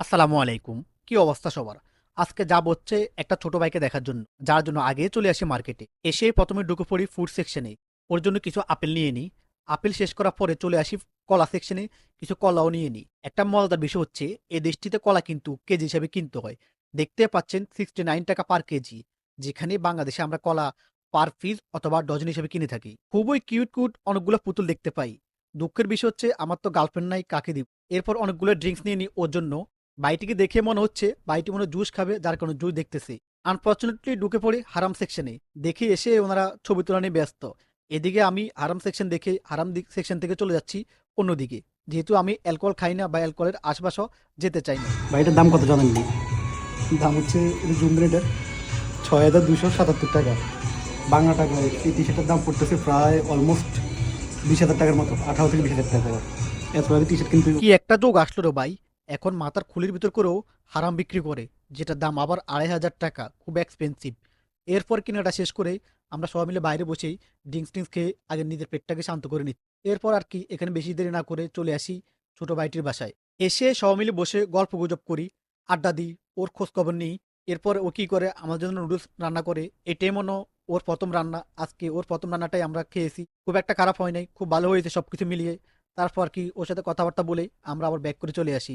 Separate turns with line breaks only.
আসসালামু আলাইকুম। কি অবস্থা সবার? আজকে যাব হচ্ছে একটা ছোট ভাইকে দেখার জন্য। যার জন্য আগে চলে আসি মার্কেটে। এসে ১ম এ ঢুকে পড়ি ফুড সেকশনে। ওর জন্য কিছু আপেল নিয়ে নিই। আপেল শেষ করার পরে চলে আসি কলা সেকশনে। কিছু কলাও নিয়ে নিই। একটা মজাদার বিষয় হচ্ছে এই দেশটিতে কলা কিন্তু কেজি হিসেবে কিনতে হয়। দেখতে পাচ্ছেন ৳69 পার কেজি। যেখানে বাংলাদেশে আমরা কলা পার পিস অথবা ডজন হিসেবে কিনে থাকি। খুবই কিউট অনেকগুলো পুতুল দেখতে পাই। দুঃখের বিষয় হচ্ছে আমার তো গার্লফ্রেন্ড নাই, কাকে দিব? এরপর অনেকগুলো ড্রিংকস নিয়ে নিই ওর জন্য। ভাইটিকে দেখে মনে হচ্ছে ভাইটি মনে হয় জুস খাবে, যার কারণে জুস দেখতেছি। আনফরচুনেটলি ঢুকে পড়ি হারাম সেকশনে। দেখি এসে ওনারা ছবি তোলা নিয়ে ব্যস্ত। এদিকে আমি হারাম সেকশন দেখে হারাম দিক সেকশন থেকে চলে যাচ্ছি অন্যদিকে। যেহেতু আমি অ্যালকোহল খাই না বা অ্যালকোহলের আশপাশও যেতে চাই না।
বা এটার দাম কত জানেননি? দাম হচ্ছে এটা জুম রেটের ৬,২৭৭ টাকা বাংলা টাকায়। এই টি শার্টের দাম পড়তেছে প্রায় অলমোস্ট ২০,০০০ টাকার মতো, ১৮ থেকে ২০,০০০ টাকা। এত আগে টি শার্ট কিন্তু
কি একটা যোগ আসলো রে ভাই! এখন মাথার খুলির ভিতর করেও হারাম বিক্রি করে, যেটার দাম আবার ৳২,৫০০। খুব এক্সপেন্সিভ। এরপর কেনাটা শেষ করে আমরা সবাই মিলে বাইরে বসেই ড্রিংকস খেয়ে আগে নিজের পেটটাকে শান্ত করে নিই। এরপর আর কি এখানে বেশি দেরি না করে চলে আসি ছোট ভাইটির বাসায়। এসে সবাই মিলে বসে গল্পগুজব করি, আড্ডা দিই, ওর খোঁজখবর নিই। এরপর ও কি করে আমাদের জন্য নুডলস রান্না করে। এটাই মনে হয় ওর ১ম রান্না। আজকে ওর ১ম রান্নাটাই আমরা খেয়েছি। খুব একটা খারাপ হয় নাই। খুব ভালো হয়েছে সবকিছু মিলিয়ে। তারপর কি ওর সাথে কথাবার্তা বলে আমরা আবার ব্যাক করে চলে আসি।